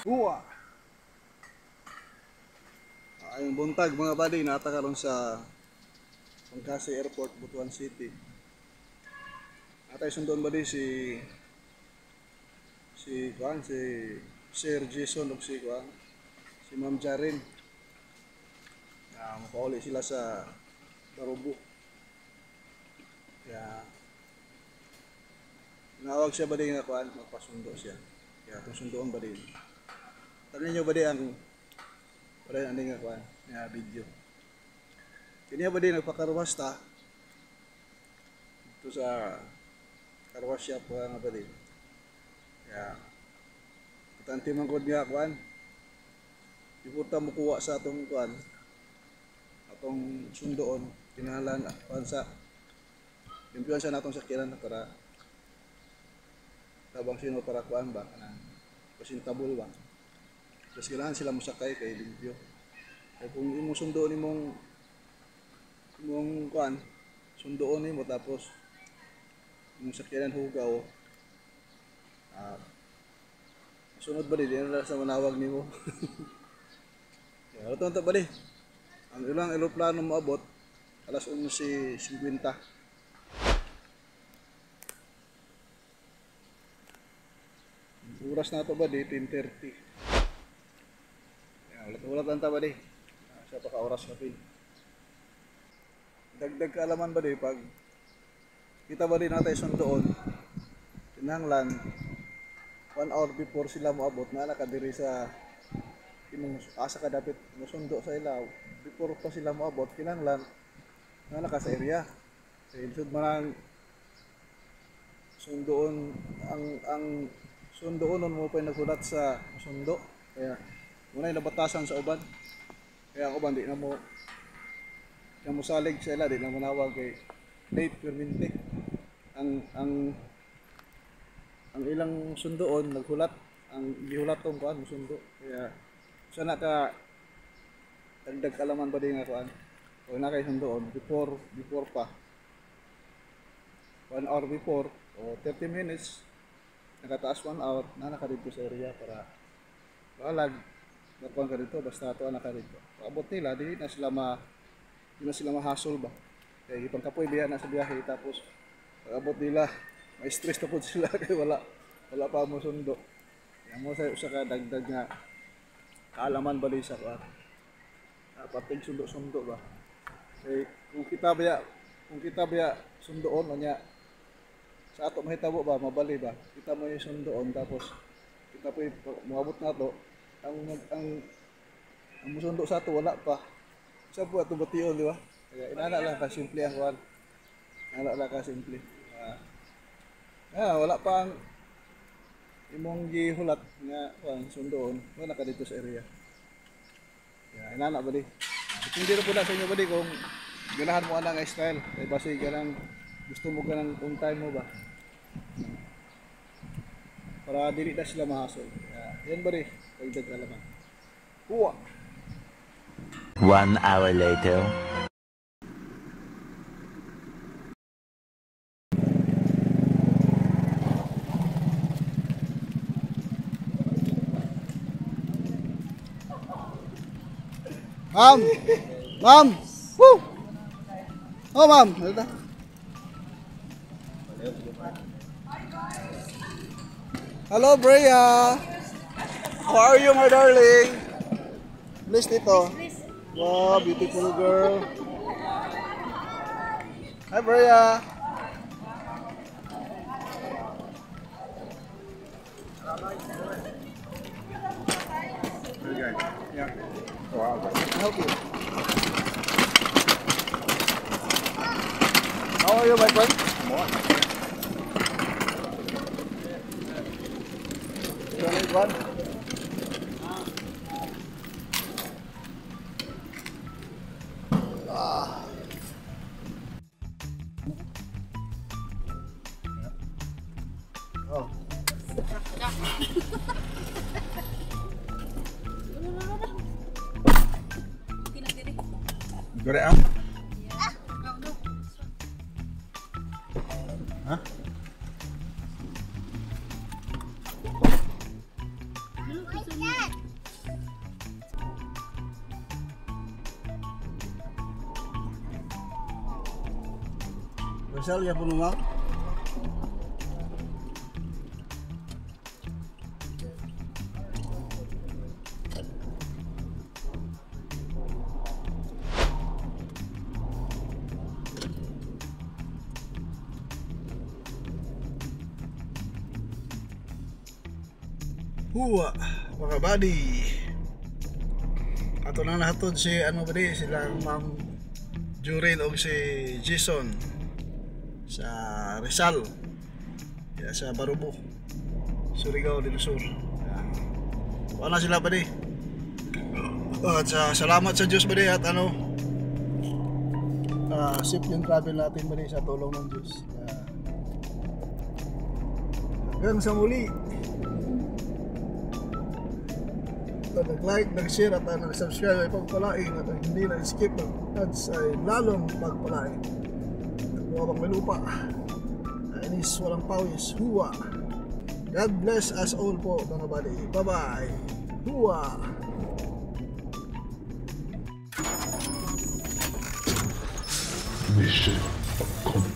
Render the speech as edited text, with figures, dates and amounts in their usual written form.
Uwa! Ayong buntag mga buddy, nata karon sa Pangkasi Airport, Butuan City. Atay sundon buddy si Sir Jason ug si Ma'am Jaren. Makauli sila sa Barubo. Kaya nawag siya buddy nga magpasundo siya. Kaya itong sundoon buddy. Tanong niyo buddy ang nga video. Kanya ba din nagpakarwas ta ito sa karwas shop nga ba din. Kaya importante man gud nga iputa mo kuha sa atong atong sundoon kinahanglan sa limpiyon sa natong sakyanan para tabang sino para ba kanang presentable ba. Tapos kailangan sila musakay kay limpyo. Kaya kung imong sundoon imong sundoon nimo tapos imong sakyanan hugaw, sunod ba din na sa manawag nimo. Kaya ito ba din? Ang ilang eroplano moabot alas 11:50. Oras na ito ba di 10:30. Ulat lang ta ba di? Sa paka-oras na pin. Dagdag kaalaman ba di pag kita ba di natin sundoon, kinahanglan 1 hour before sila moabot na nakadiri sa imong asa ka dapat musundo sa ilaw. Before pa sila moabot, kinahanglan na naka sa area. Kaya isod man ang sundoon ang sundoon mo pa naghulat sa sundo. Kaya muna yung nabatasan sa uban. Kaya ang uban di na mo salig sa ila, di na manawag kay late perminti. Ang ilang sundoon naghulat, ang gihulat tong musundo. Kaya sana ka dagdag kalaman ba din nga o na kay sundoon before pa 1 hour before o 30 minutes nakataas 1 hour na nakadito sa area para balag nakuha ka dito, basta ito anak ka dito. Paabot nila, di na sila mahasol ba. Kaya ipang kapoy biya na sa biyahe, tapos paabot nila, may stress na po sila kaya wala pa mo sundo. Kaya mo sa kadagdag nga kaalaman ba din sa patig sundo ba. Kaya kung kita biya sundoon, kanya sa ato mahitabo ba, mabali ba, kita mo yung sundoon, tapos kita po muabot na to, ang musundo sa ato wala pa. Sa po ato bation, di ba? Kaya inana lang ka simple ang inana lang ka simple. Wala pa ang imong gihulat nga sundoon, wala ka dito sa area. Kaya inana ba di? Hindi na po na sa inyo ba di kung ganahan mo nga style. Kaya basi ganang gusto mo ganang on time mo ba? Para dili na sila mahasol. Yan ba rin? Pagdag alaman. Kuha! 1 hour later. Ma'am! Ma'am! Woo! Oh, ma'am! Hello, Brea! How are you, my darling? Please dito. Wow, beautiful girl. Hi, Brea. Yeah. Wow. I'll help you. How are you, my friend? You need one? Oh. Gore ah? Hah? Rizal ya punungan. Huwa, mga buddy. Ato nang nahatod si ano ba di, sila Ma'am Jurel o si Jason sa Rizal. Ya, sa Barubo. Surigao del Sur. Wala sila ba di? At salamat sa Diyos ba di at ano safe yung travel natin ba di sa tulong ng Diyos. Hanggang sa muli. Nag-like, nag-share at nag-subscribe ay pagpalain at hindi nag-skip ng ads ay lalong pagpalain. Nagbuwabang may lupa. Inis walang pawis. Huwa. God bless us all po mga buddy. Bye-bye. Huwa. Mission accomplished.